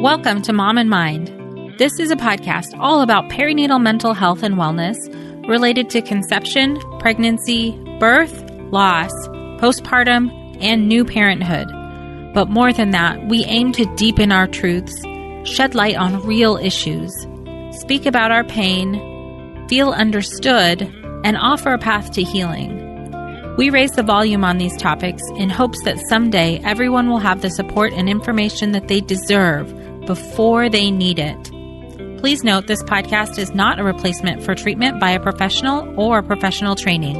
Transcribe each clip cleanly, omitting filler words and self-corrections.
Welcome to Mom and Mind. This is a podcast all about perinatal mental health and wellness related to conception, pregnancy, birth, loss, postpartum, and new parenthood. But more than that, we aim to deepen our truths, shed light on real issues, speak about our pain, feel understood, and offer a path to healing. We raise the volume on these topics in hopes that someday everyone will have the support and information that they deserve before they need it. Please note this podcast is not a replacement for treatment by a professional or professional training.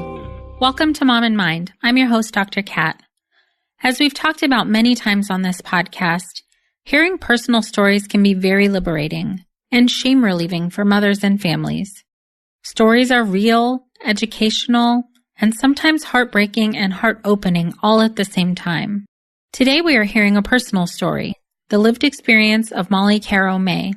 Welcome to Mom and Mind. I'm your host, Dr. Kat. As we've talked about many times on this podcast, hearing personal stories can be very liberating and shame-relieving for mothers and families. Stories are real, educational, and sometimes heartbreaking and heart-opening all at the same time. Today we are hearing a personal story, the lived experience of Molly Caro May.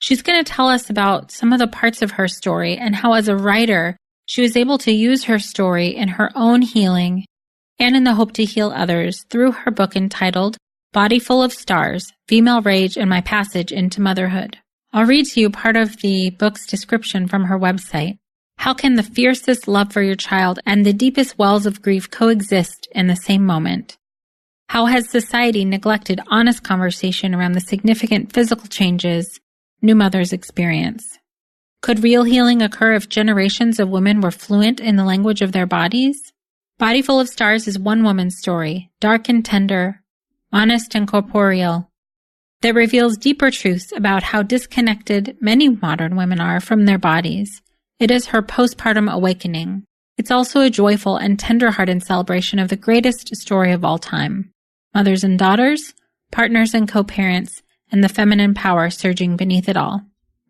She's going to tell us about some of the parts of her story and how as a writer, she was able to use her story in her own healing and in the hope to heal others through her book entitled Body Full of Stars, Female Rage and My Passage into Motherhood. I'll read to you part of the book's description from her website. How can the fiercest love for your child and the deepest wells of grief coexist in the same moment? How has society neglected honest conversation around the significant physical changes new mothers experience? Could real healing occur if generations of women were fluent in the language of their bodies? Body Full of Stars is one woman's story, dark and tender, honest and corporeal, that reveals deeper truths about how disconnected many modern women are from their bodies. It is her postpartum awakening. It's also a joyful and tender-hearted celebration of the greatest story of all time. Mothers and daughters, partners and co-parents, and the feminine power surging beneath it all.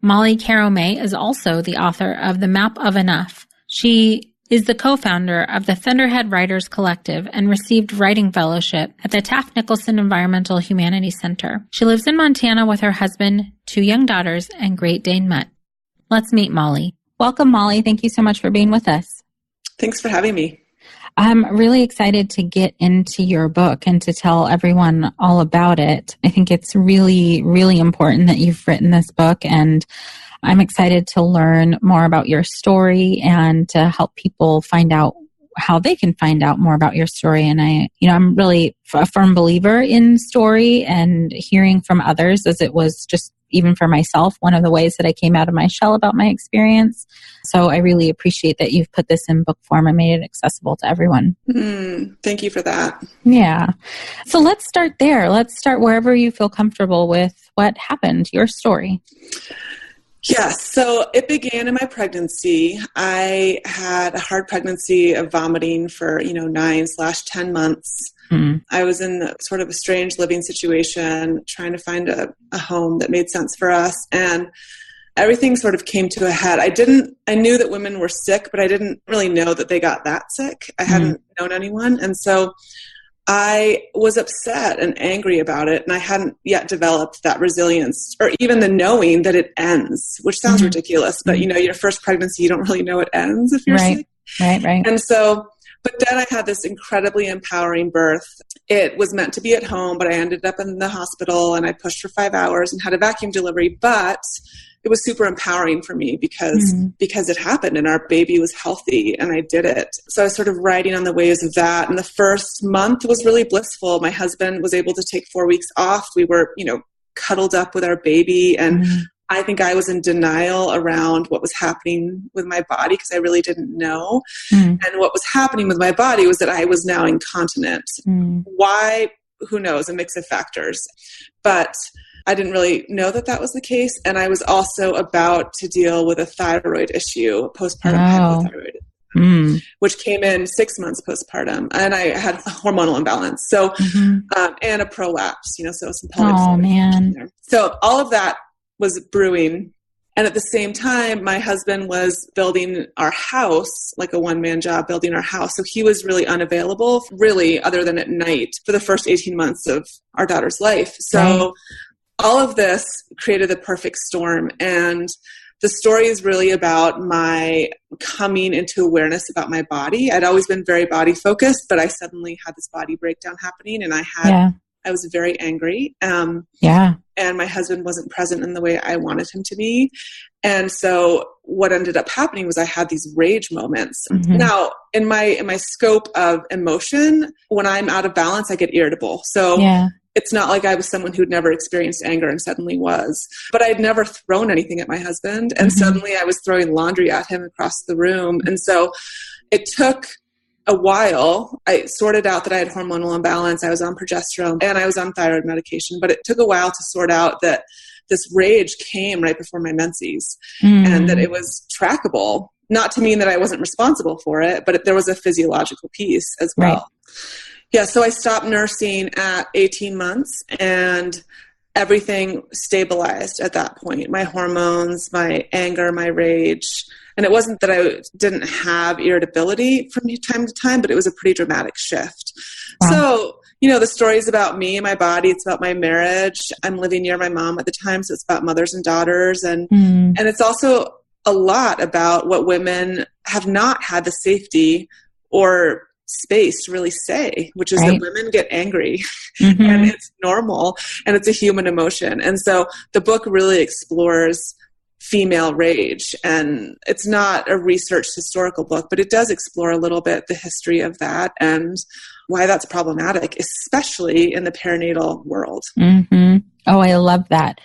Molly Caro May is also the author of The Map of Enough. She is the co-founder of the Thunderhead Writers Collective and received writing fellowship at the Taft Nicholson Environmental Humanities Center. She lives in Montana with her husband, 2 young daughters, and Great Dane Mutt. Let's meet Molly. Welcome, Molly. Thank you so much for being with us. Thanks for having me. I'm really excited to get into your book and to tell everyone all about it. I think it's really, really important that you've written this book, and I'm excited to learn more about your story and to help people find out how they can find out more about your story. And I'm really a firm believer in story and hearing from others, as it was just even for myself, one of the ways that I came out of my shell about my experience. So I really appreciate that you've put this in book form and made it accessible to everyone. Thank you for that. Yeah. So let's start there. Let's start wherever you feel comfortable with what happened, your story. Yes. So it began in my pregnancy. I had a hard pregnancy of vomiting for, 9/10 months. I was in sort of a strange living situation, trying to find a home that made sense for us. And everything sort of came to a head. I knew that women were sick, but I didn't really know that they got that sick. I hadn't known anyone. And so I was upset and angry about it. And I hadn't yet developed that resilience or even the knowing that it ends, which sounds ridiculous, but your first pregnancy, you don't really know it ends if you're sick. Right. And so, but then I had this incredibly empowering birth. It was meant to be at home, but I ended up in the hospital and I pushed for 5 hours and had a vacuum delivery, but it was super empowering for me because it happened and our baby was healthy and I did it. So I was sort of riding on the waves of that. And the first month was really blissful. My husband was able to take 4 weeks off. We were, cuddled up with our baby. And I think I was in denial around what was happening with my body because I really didn't know. And what was happening with my body was that I was now incontinent. Why? Who knows? A mix of factors. But I didn't really know that that was the case. And I was also about to deal with a thyroid issue, postpartum hypothyroidism, which came in 6 months postpartum. And I had a hormonal imbalance. So, and a prolapse, so some polyps. Oh, man. There. So all of that was brewing. And at the same time, my husband was building our house, like a one-man job, building our house. So he was really unavailable, really, other than at night, for the first 18 months of our daughter's life. So all of this created the perfect storm. And the story is really about my coming into awareness about my body. I'd always been very body focused, but I suddenly had this body breakdown happening, and I I was very angry. And my husband wasn't present in the way I wanted him to be. And so what ended up happening was I had these rage moments. Mm-hmm. Now, in my scope of emotion, when I'm out of balance, I get irritable. So it's not like I was someone who'd never experienced anger and suddenly was. But I'd never thrown anything at my husband. And suddenly I was throwing laundry at him across the room. And so it took a while. I sorted out that I had hormonal imbalance. I was on progesterone and I was on thyroid medication. But it took a while to sort out that this rage came right before my menses and that it was trackable. Not to mean that I wasn't responsible for it, but there was a physiological piece as well. Right. Yeah, so I stopped nursing at 18 months and everything stabilized at that point. My hormones, my anger, my rage. And it wasn't that I didn't have irritability from time to time, but it was a pretty dramatic shift. Wow. So, the story is about me and my body. It's about my marriage. I'm living near my mom at the time, so it's about mothers and daughters. And it's also a lot about what women have not had the safety or space to really say, which is that women get angry and it's normal and it's a human emotion. And so the book really explores female rage, and it's not a research historical book, but it does explore a little bit the history of that and why that's problematic, especially in the perinatal world. Oh, I love that.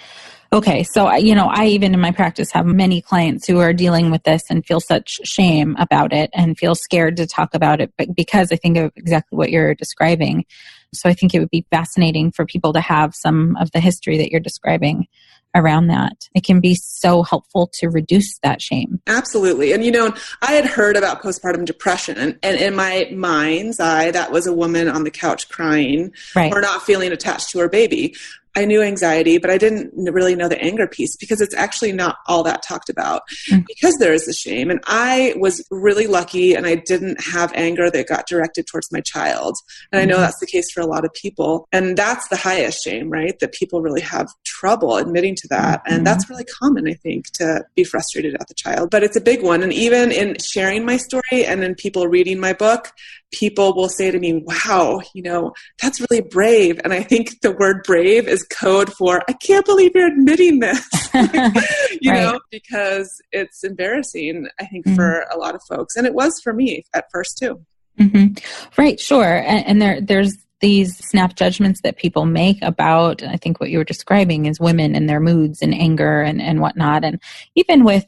Okay. So, I even in my practice have many clients who are dealing with this and feel such shame about it and feel scared to talk about it, but because I think of exactly what you're describing. So I think it would be fascinating for people to have some of the history that you're describing around that. It can be so helpful to reduce that shame. Absolutely. And, I had heard about postpartum depression, and in my mind's eye, that was a woman on the couch crying or not feeling attached to her baby. I knew anxiety, but I didn't really know the anger piece because it's actually not all that talked about because there is the shame. And I was really lucky and I didn't have anger that got directed towards my child. And I know that's the case for a lot of people. And that's the highest shame, right? That people really have trouble admitting to that. And that's really common, I think, to be frustrated at the child. But it's a big one. And even in sharing my story and in people reading my book, people will say to me, wow, that's really brave. And I think the word brave is code for, I can't believe you're admitting this, because it's embarrassing, I think, for a lot of folks. And it was for me at first too. Right. Sure. And there's these snap judgments that people make about, I think what you were describing is women and their moods and anger and whatnot. And even with,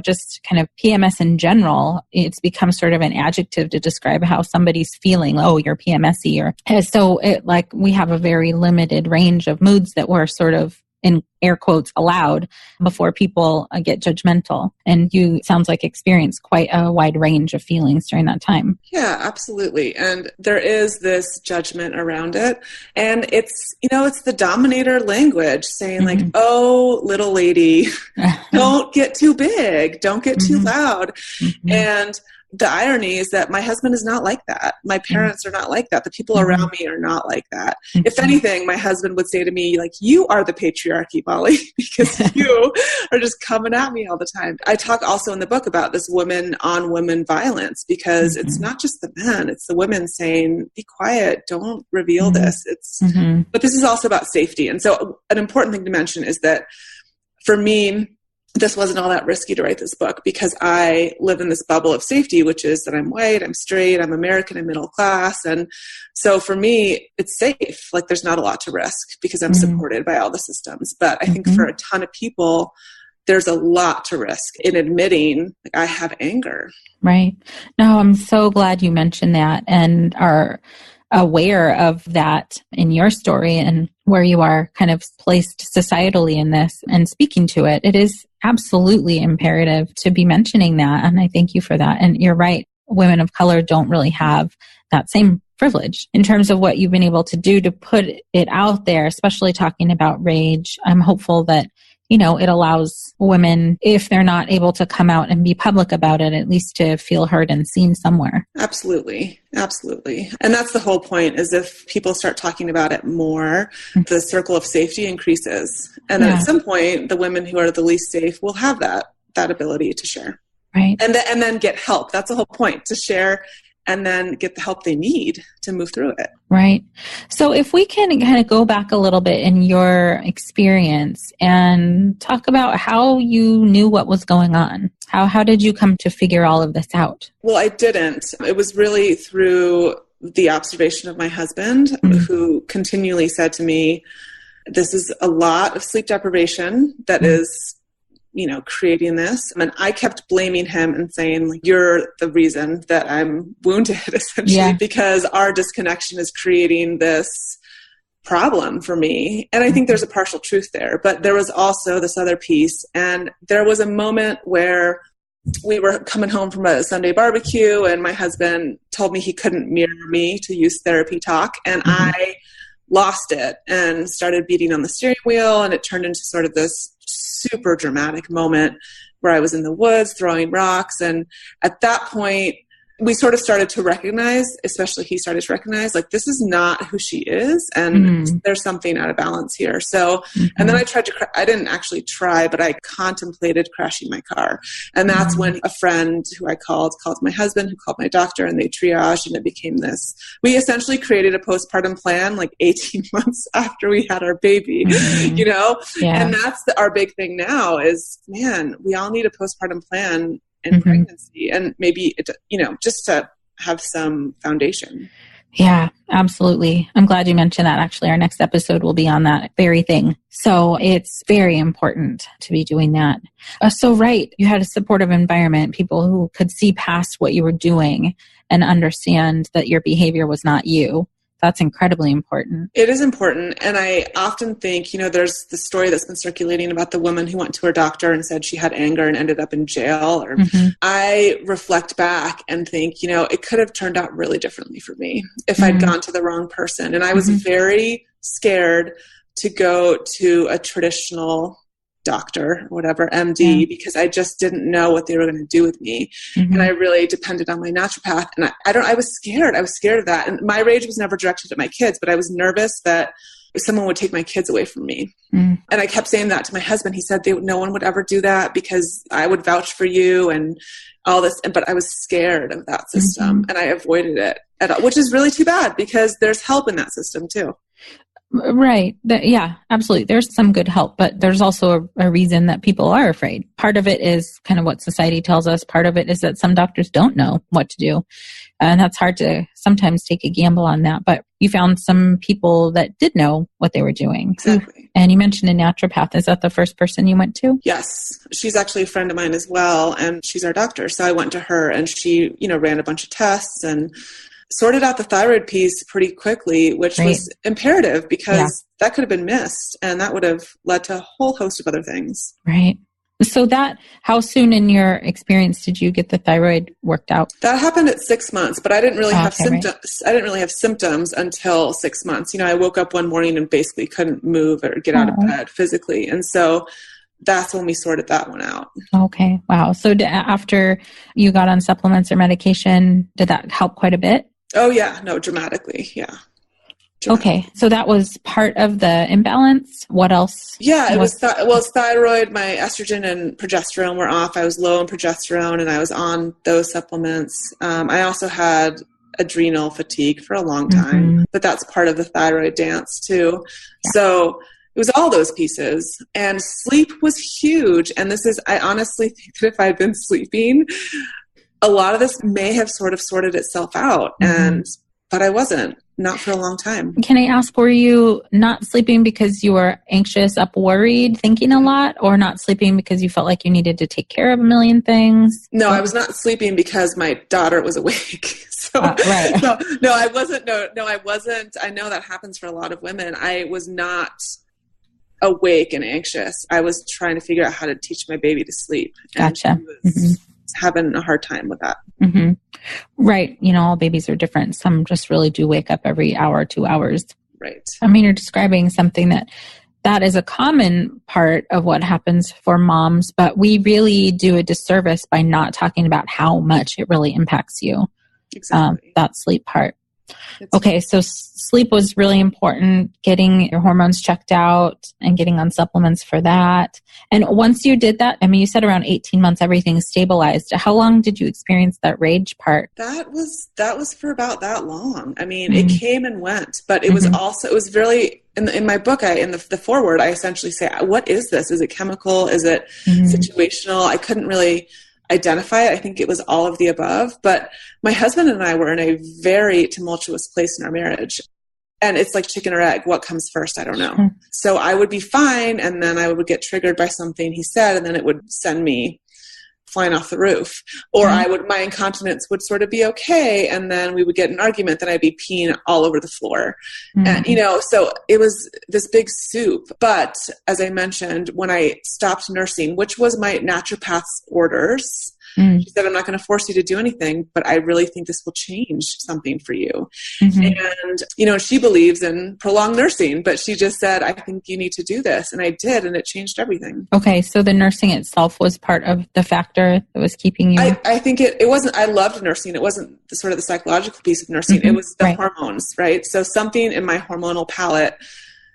just kind of PMS in general, it's become sort of an adjective to describe how somebody's feeling. Oh, you're PMSy, so we have a very limited range of moods that we're sort of in air quotes allowed before people get judgmental. And you sounds like experience quite a wide range of feelings during that time. Yeah, absolutely. And there is this judgment around it. And it's the dominator language saying like, oh, little lady, don't get too big. Don't get too loud. And the irony is that my husband is not like that. My parents are not like that. The people around me are not like that. If anything, my husband would say to me, like, you are the patriarchy, Molly, because you are just coming at me all the time. I talk also in the book about this women on women violence, because it's not just the men, it's the women saying, be quiet, don't reveal this. But this is also about safety. And so an important thing to mention is that for me, this wasn't all that risky to write this book because I live in this bubble of safety, which is that I'm white, I'm straight, I'm American, I'm middle class. And so for me, it's safe. Like there's not a lot to risk because I'm supported by all the systems. But I think for a ton of people, there's a lot to risk in admitting like I have anger. Right. No, I'm so glad you mentioned that and are aware of that in your story and where you are kind of placed societally in this and speaking to it. It is absolutely imperative to be mentioning that. And I thank you for that. And you're right. Women of color don't really have that same privilege in terms of what you've been able to do to put it out there, especially talking about rage. I'm hopeful that it allows women, if they're not able to come out and be public about it, at least to feel heard and seen somewhere. Absolutely. Absolutely. And that's the whole point, is if people start talking about it more, the circle of safety increases. And then at some point, the women who are the least safe will have that ability to share. Right. And then get help. That's the whole point, to share and then get the help they need to move through it. Right. So if we can kind of go back a little bit in your experience and talk about how you knew what was going on. How did you come to figure all of this out? Well, I didn't. It was really through the observation of my husband, who continually said to me, this is a lot of sleep deprivation that is, creating this. And I kept blaming him and saying, like, you're the reason that I'm wounded, essentially, because our disconnection is creating this problem for me. And I think there's a partial truth there, but there was also this other piece. And there was a moment where we were coming home from a Sunday barbecue and my husband told me he couldn't mirror me to use therapy talk. And I lost it and started beating on the steering wheel. And it turned into sort of this super dramatic moment where I was in the woods throwing rocks. And at that point, we sort of started to recognize, especially he started to recognize, like, this is not who she is. And there's something out of balance here. So, and then I tried to, I didn't actually try, but I contemplated crashing my car. And that's when a friend who I called my husband, who called my doctor, and they triaged, and it became this. We essentially created a postpartum plan like 18 months after we had our baby, And that's our big thing now is, man, we all need a postpartum plan in pregnancy, and maybe, just to have some foundation. Yeah, absolutely. I'm glad you mentioned that. Actually, our next episode will be on that very thing. So it's very important to be doing that. Right, you had a supportive environment, people who could see past what you were doing and understand that your behavior was not you. That's incredibly important. It is important. And I often think, there's the story that's been circulating about the woman who went to her doctor and said she had anger and ended up in jail. Or I reflect back and think, it could have turned out really differently for me if I'd gone to the wrong person. And I was very scared to go to a traditional doctor or whatever, MD, because I just didn't know what they were going to do with me. And I really depended on my naturopath. And I was scared. I was scared of that. And my rage was never directed at my kids, but I was nervous that someone would take my kids away from me. And I kept saying that to my husband. He said no one would ever do that because I would vouch for you and all this. But I was scared of that system and I avoided it at all, which is really too bad because there's help in that system too. Right. Yeah, absolutely. There's some good help, but there's also a reason that people are afraid. Part of it is kind of what society tells us. Part of it is that some doctors don't know what to do. And that's hard to sometimes take a gamble on that. But you found some people that did know what they were doing. Exactly. And you mentioned a naturopath. Is that the first person you went to? Yes. She's actually a friend of mine as well. And she's our doctor. So I went to her and she, ran a bunch of tests and sorted out the thyroid piece pretty quickly, which was imperative because that could have been missed and that would have led to a whole host of other things. Right. So how soon in your experience did you get the thyroid worked out? That happened at 6 months, but I didn't really have symptoms. Right. I didn't really have symptoms until 6 months. I woke up one morning and basically couldn't move or get out of bed physically. And so that's when we sorted that one out. Okay. Wow. So after you got on supplements or medication, did that help quite a bit? Oh, yeah. No, dramatically. Yeah. Okay. So that was part of the imbalance. What else? Yeah, it was it's thyroid. My estrogen and progesterone were off. I was low in progesterone and I was on those supplements. I also had adrenal fatigue for a long time, but that's part of the thyroid dance too. Yeah. So it was all those pieces. And sleep was huge. And I honestly think that if I'd been sleeping, a lot of this may have sort of sorted itself out. But I wasn't, not for a long time. Can I ask, were you not sleeping because you were anxious, worried, thinking a lot, or not sleeping because you felt like you needed to take care of a million things? No, I was not sleeping because my daughter was awake. Right. No, I wasn't. No, I wasn't. I know that happens for a lot of women. I was not awake and anxious. I was trying to figure out how to teach my baby to sleep. Gotcha. Having a hard time with that. Right. All babies are different. Some just really do wake up every hour, 2 hours. Right. I mean, you're describing something that is a common part of what happens for moms, but we really do a disservice by not talking about how much it really impacts you. Exactly. That sleep part. Okay, so sleep was really important, getting your hormones checked out and getting on supplements for that. And once you did that, I mean, you said around 18 months, everything stabilized. How long did you experience that rage part? That was for about that long. I mean, it came and went, but it was also, it was really, in my book, in the foreword, I essentially say, what is this? Is it chemical? Is it situational? I couldn't really identify it. I think it was all of the above, but my husband and I were in a very tumultuous place in our marriage. And it's like chicken or egg. What comes first? I don't know. So I would be fine. And then I would get triggered by something he said, and then it would send me flying off the roof. Or my incontinence would sort of be okay. And then we would get an argument, then I'd be peeing all over the floor. And, so it was this big soup. But as I mentioned, when I stopped nursing, which was my naturopath's orders, she said, I'm not going to force you to do anything, but I really think this will change something for you. And, she believes in prolonged nursing, but she just said, I think you need to do this. And I did, and it changed everything. Okay. So the nursing itself was part of the factor that was keeping you? I think it wasn't, I loved nursing. It wasn't the sort of the psychological piece of nursing. It was the hormones, right? So something in my hormonal palette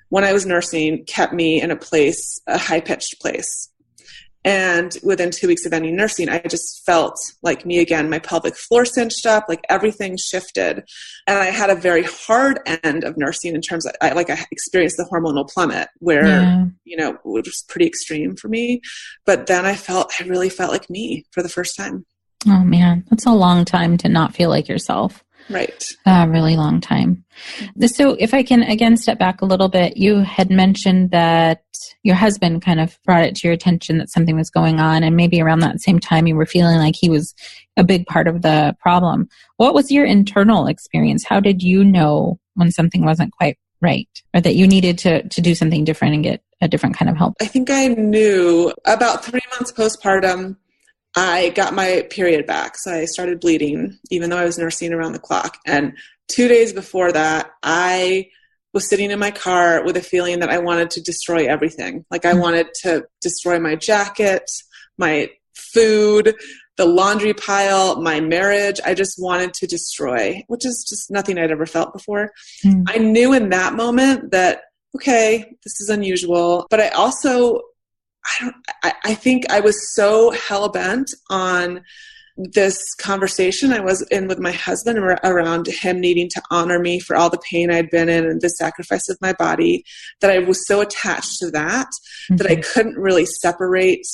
when I was nursing kept me in a high-pitched place. And within 2 weeks of ending nursing, I just felt like me again. My pelvic floor cinched up, like everything shifted. And I had a very hard end of nursing in terms of, I experienced the hormonal plummet where, it was pretty extreme for me. But then I really felt like me for the first time. Oh man, that's a long time to not feel like yourself. Right. A really long time. So if I can again step back a little bit, you had mentioned that your husband kind of brought it to your attention that something was going on, and maybe around that same time you were feeling like he was a big part of the problem. What was your internal experience? How did you know when something wasn't quite right, or that you needed to do something different and get a different kind of help? I think I knew about 3 months postpartum. I got my period back, so I started bleeding, even though I was nursing around the clock. And 2 days before that, I was sitting in my car with a feeling that I wanted to destroy everything. Like I wanted to destroy my jacket, my food, the laundry pile, my marriage. I just wanted to destroy, which is just nothing I'd ever felt before. I knew in that moment that, okay, this is unusual, but I also I think I was so hell-bent on this conversation I was in with my husband around him needing to honor me for all the pain I'd been in and the sacrifice of my body, that I was so attached to that I couldn't really separate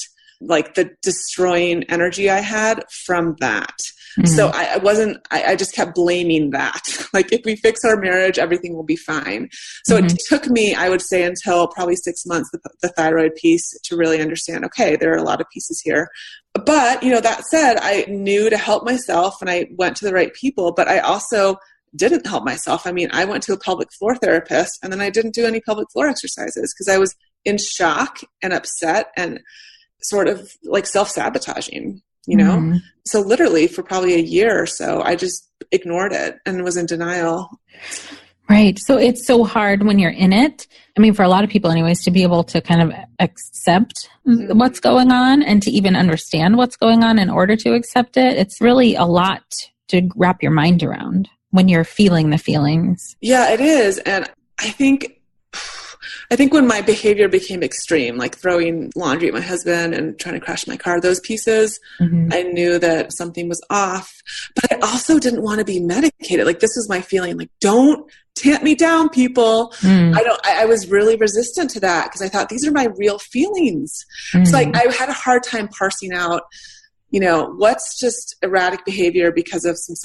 like the destroying energy I had from that. So I just kept blaming that. Like if we fix our marriage, everything will be fine. So it took me, I would say, until probably 6 months, the thyroid piece, to really understand, okay, there are a lot of pieces here. But, that said, I knew to help myself and I went to the right people, but I also didn't help myself. I mean, I went to a pelvic floor therapist and then I didn't do any pelvic floor exercises because I was in shock and upset and sort of like self-sabotaging. So literally for probably a year or so, I just ignored it and was in denial. Right. So it's so hard when you're in it. I mean, for a lot of people anyways, to be able to kind of accept what's going on and to even understand what's going on in order to accept it. It's really a lot to wrap your mind around when you're feeling the feelings. Yeah, it is. And I think when my behavior became extreme, like throwing laundry at my husband and trying to crash my car, those pieces, I knew that something was off. But I also didn't want to be medicated. Like this was my feeling, like, don't tamp me down, people. I was really resistant to that because I thought these are my real feelings. So like I had a hard time parsing out, what's just erratic behavior because of some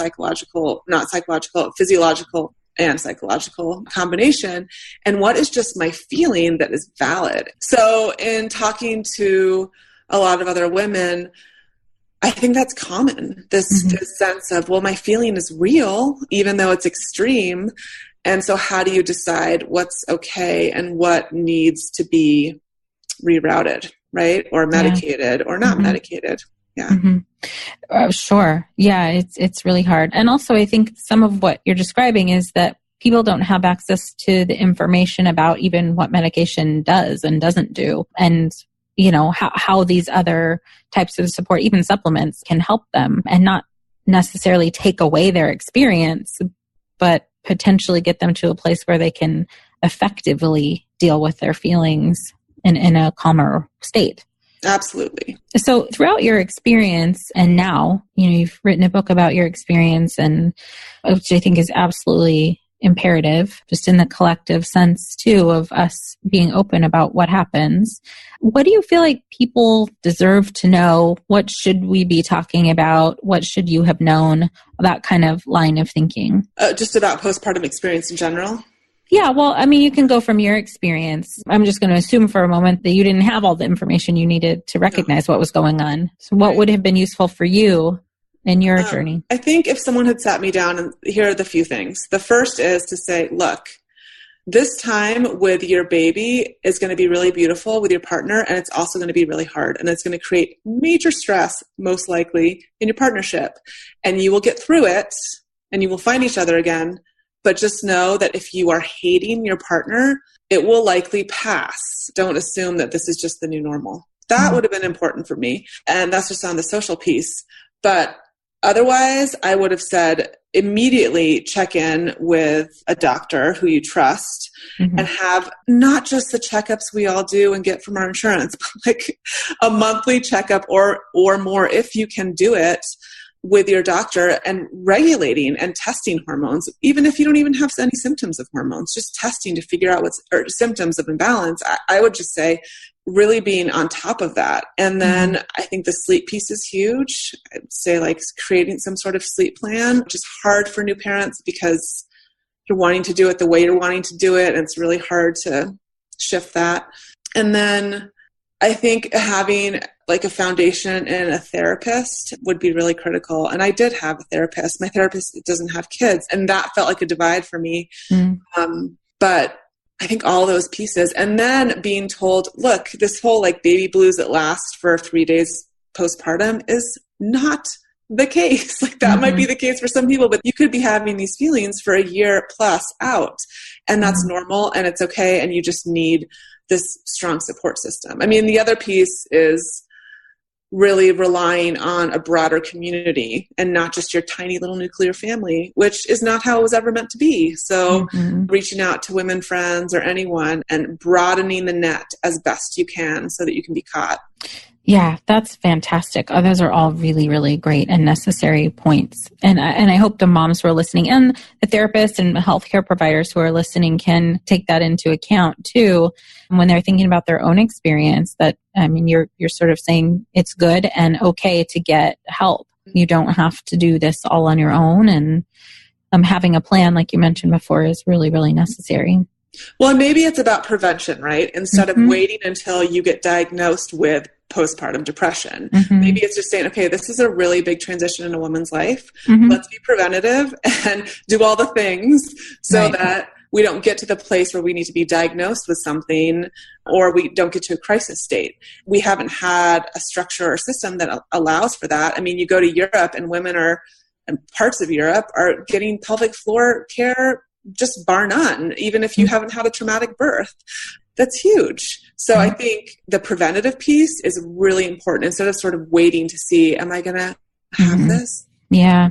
physiological and psychological combination, and what is just my feeling that is valid. So in talking to a lot of other women, I think that's common, this sense of, well, my feeling is real, even though it's extreme. And so how do you decide what's okay and what needs to be rerouted, right? Or medicated or not medicated. Yeah. Sure. Yeah, it's really hard. And also I think some of what you're describing is that people don't have access to the information about even what medication does and doesn't do. And, how these other types of support, even supplements, can help them and not necessarily take away their experience, but potentially get them to a place where they can effectively deal with their feelings in a calmer state. Absolutely. So throughout your experience and now, you've written a book about your experience, and which I think is absolutely imperative, just in the collective sense too, of us being open about what happens. What do you feel like people deserve to know? What should we be talking about? What should you have known? That kind of line of thinking. Just about postpartum experience in general? Yeah, well, I mean, you can go from your experience. I'm just going to assume for a moment that you didn't have all the information you needed to recognize what was going on. So what would have been useful for you in your journey? I think if someone had sat me down, and here are the few things. The first is to say, look, this time with your baby is going to be really beautiful with your partner, and it's also going to be really hard. And it's going to create major stress, most likely, in your partnership. And you will get through it, and you will find each other again. But just know that if you are hating your partner, it will likely pass. Don't assume that this is just the new normal. That would have been important for me. And that's just on the social piece. But otherwise, I would have said immediately check in with a doctor who you trust and have not just the checkups we all do and get from our insurance, but like a monthly checkup or more if you can do it with your doctor, and regulating and testing hormones, even if you don't even have any symptoms of hormones, just testing to figure out or symptoms of imbalance. I would just say really being on top of that. And then I think the sleep piece is huge. I'd say like creating some sort of sleep plan, which is hard for new parents because you're wanting to do it the way you're wanting to do it. And it's really hard to shift that. And then I think having like a foundation and a therapist would be really critical. And I did have a therapist. My therapist doesn't have kids. And that felt like a divide for me. But I think all those pieces. And then being told, look, this whole like baby blues that last for 3 days postpartum is not the case. Like that might be the case for some people, but you could be having these feelings for a year plus out. And that's normal and it's okay. And you just need this strong support system. I mean, the other piece is really relying on a broader community and not just your tiny little nuclear family, which is not how it was ever meant to be. So reaching out to women friends or anyone and broadening the net as best you can so that you can be caught. Yeah, that's fantastic. Oh, those are all really, really great and necessary points. And I hope the moms who are listening and the therapists and healthcare providers who are listening can take that into account too when they're thinking about their own experience. That, I mean, you're sort of saying it's good and okay to get help. You don't have to do this all on your own. And having a plan, like you mentioned before, is really, really necessary. Well, maybe it's about prevention, right? Instead of waiting until you get diagnosed with postpartum depression. Maybe it's just saying, okay, this is a really big transition in a woman's life. Let's be preventative and do all the things so that we don't get to the place where we need to be diagnosed with something or we don't get to a crisis state. We haven't had a structure or system that allows for that. I mean, you go to Europe and women and parts of Europe are getting pelvic floor care just bar none, even if you haven't had a traumatic birth. That's huge. So I think the preventative piece is really important instead of sort of waiting to see, am I going to have this? Yeah,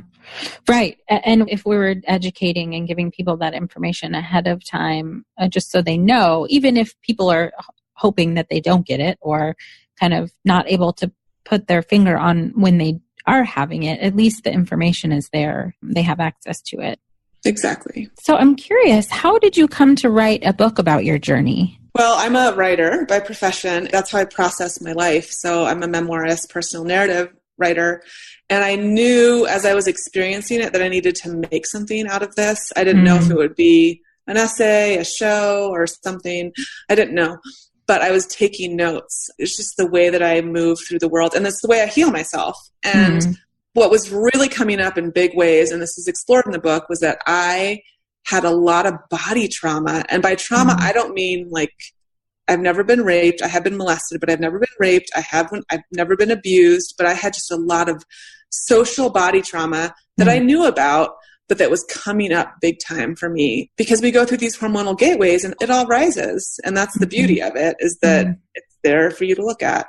right. And if we were educating and giving people that information ahead of time, just so they know, even if people are hoping that they don't get it or kind of not able to put their finger on when they are having it, at least the information is there. They have access to it. Exactly. So I'm curious, how did you come to write a book about your journey? Well, I'm a writer by profession. That's how I process my life. So I'm a memoirist, personal narrative writer. And I knew as I was experiencing it that I needed to make something out of this. I didn't know if it would be an essay, a show, or something. I didn't know. But I was taking notes. It's just the way that I move through the world. And it's the way I heal myself. And what was really coming up in big ways, and this is explored in the book, was that I had a lot of body trauma. And by trauma, I don't mean like I've never been raped. I have been molested, but I've never been raped. I've never been abused, but I had just a lot of social body trauma that I knew about, but that was coming up big time for me because we go through these hormonal gateways and it all rises. And that's the beauty of it, is that it's there for you to look at.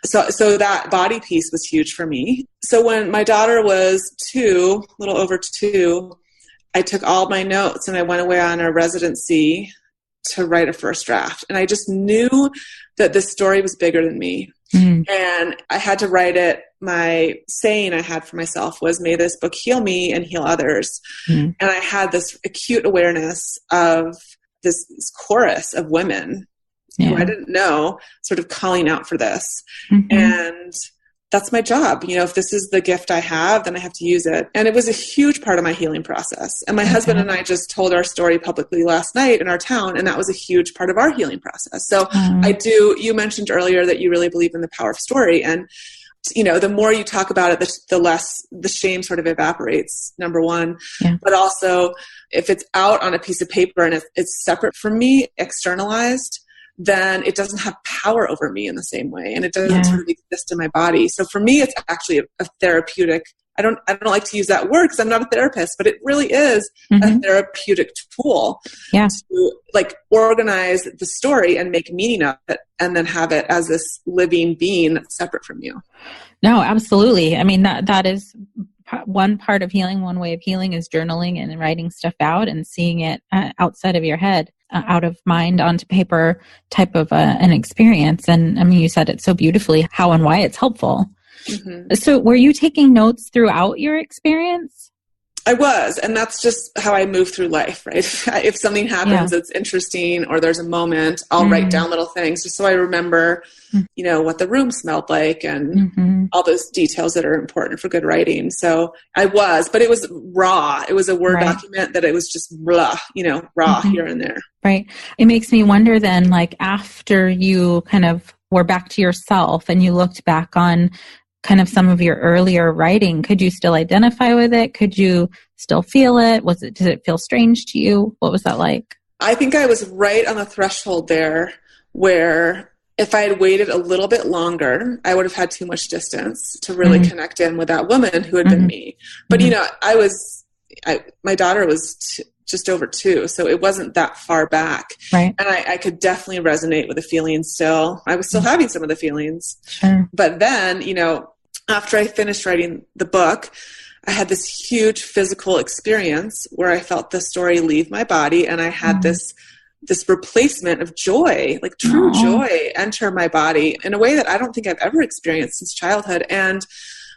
So that body piece was huge for me. So when my daughter was 2, a little over 2, I took all my notes and I went away on a residency to write a first draft. And I just knew that this story was bigger than me. And I had to write it. My saying I had for myself was, may this book heal me and heal others. And I had this acute awareness of this chorus of women who I didn't know sort of calling out for this. And that's my job. You know, if this is the gift I have, then I have to use it. And it was a huge part of my healing process. And my husband and I just told our story publicly last night in our town, and that was a huge part of our healing process. So you mentioned earlier that you really believe in the power of story. And, you know, the more you talk about it, the less the shame sort of evaporates, number one. But also, if it's out on a piece of paper and it's separate from me, externalized, then it doesn't have power over me in the same way. And it doesn't sort of exist in my body. So for me, it's actually a therapeutic, I don't like to use that word because I'm not a therapist, but it really is a therapeutic tool to like organize the story and make meaning of it and then have it as this living being that's separate from you. No, absolutely. I mean, that is one part of healing. One way of healing is journaling and writing stuff out and seeing it outside of your head. Out of mind onto paper type of an experience. And I mean, you said it so beautifully, how and why it's helpful. So were you taking notes throughout your experience? I was, and that's just how I move through life, right? If something happens that's interesting or there's a moment, I'll write down little things just so I remember, you know, what the room smelled like and all those details that are important for good writing. So I was, but it was raw. It was a Word document that it was just raw here and there. Right. It makes me wonder then, like after you kind of were back to yourself and you looked back on kind of some of your earlier writing, could you still identify with it? Could you still feel it? Did it feel strange to you? What was that like? I think I was right on the threshold there where if I had waited a little bit longer, I would have had too much distance to really connect in with that woman who had been me. But, you know, my daughter was just over 2, so it wasn't that far back. Right. And I could definitely resonate with the feelings still. I was still having some of the feelings. Sure. But then, you know, after I finished writing the book, I had this huge physical experience where I felt the story leave my body, and I had this replacement of joy, like true joy, enter my body in a way that I don't think I've ever experienced since childhood. And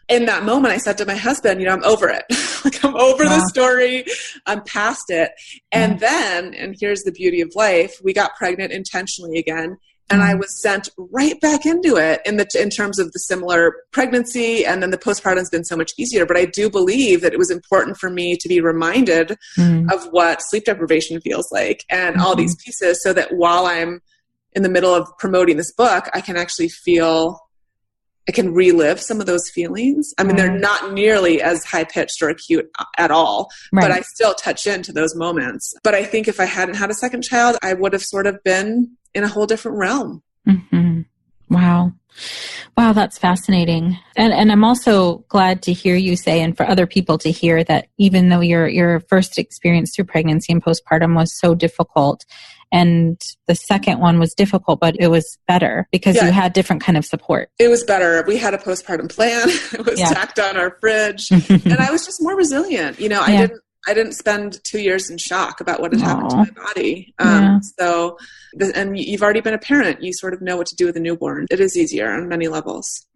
in that moment, I said to my husband, you know, I'm over it. Like, I'm over the story. I'm past it. And then, and here's the beauty of life, we got pregnant intentionally again. And I was sent right back into it in terms of the similar pregnancy. And then the postpartum has been so much easier. But I do believe that it was important for me to be reminded of what sleep deprivation feels like and all these pieces, so that while I'm in the middle of promoting this book, I can actually I can relive some of those feelings. I mean, they're not nearly as high-pitched or acute at all, but I still touch into those moments. But I think if I hadn't had a second child, I would have sort of been in a whole different realm. Wow. Wow, that's fascinating. And I'm also glad to hear you say, and for other people to hear, that even though your first experience through pregnancy and postpartum was so difficult, and the second one was difficult, but it was better because you had different kind of support. It was better. We had a postpartum plan. It was tacked on our fridge. And I was just more resilient. You know, I didn't spend 2 years in shock about what had happened to my body. So, and you've already been a parent. You sort of know what to do with a newborn. It is easier on many levels.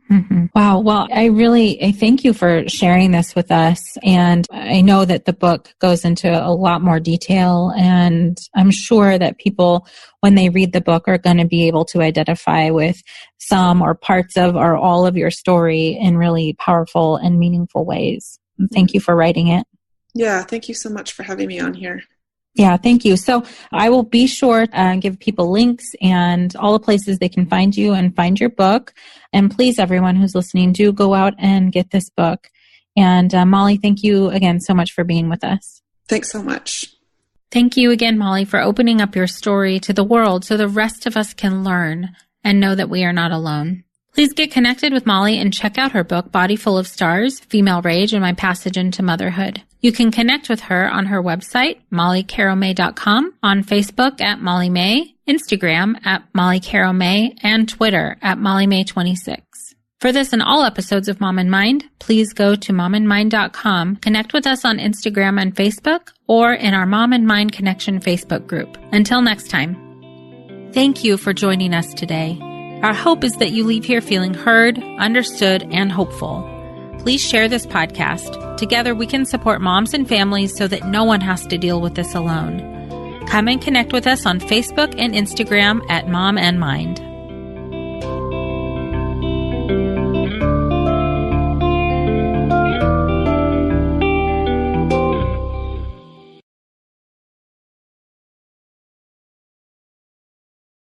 Wow. Well, I thank you for sharing this with us. And I know that the book goes into a lot more detail, and I'm sure that people, when they read the book, are going to be able to identify with some or parts of or all of your story in really powerful and meaningful ways. Thank you for writing it. Yeah. Thank you so much for having me on here. Yeah, thank you. So I will be sure to give people links and all the places they can find you and find your book. And please, everyone who's listening, do go out and get this book. And Molly, thank you again so much for being with us. Thanks so much. Thank you again, Molly, for opening up your story to the world so the rest of us can learn and know that we are not alone. Please get connected with Molly and check out her book, Body Full of Stars, Female Rage and My Passage into Motherhood. You can connect with her on her website, mollycaromay.com, on Facebook at Molly May, Instagram at Molly Caro May, and Twitter at MollyMay26. For this and all episodes of Mom and Mind, please go to momandmind.com, connect with us on Instagram and Facebook, or in our Mom and Mind Connection Facebook group. Until next time, thank you for joining us today. Our hope is that you leave here feeling heard, understood, and hopeful. Please share this podcast. Together we can support moms and families so that no one has to deal with this alone. Come and connect with us on Facebook and Instagram at Mom and Mind.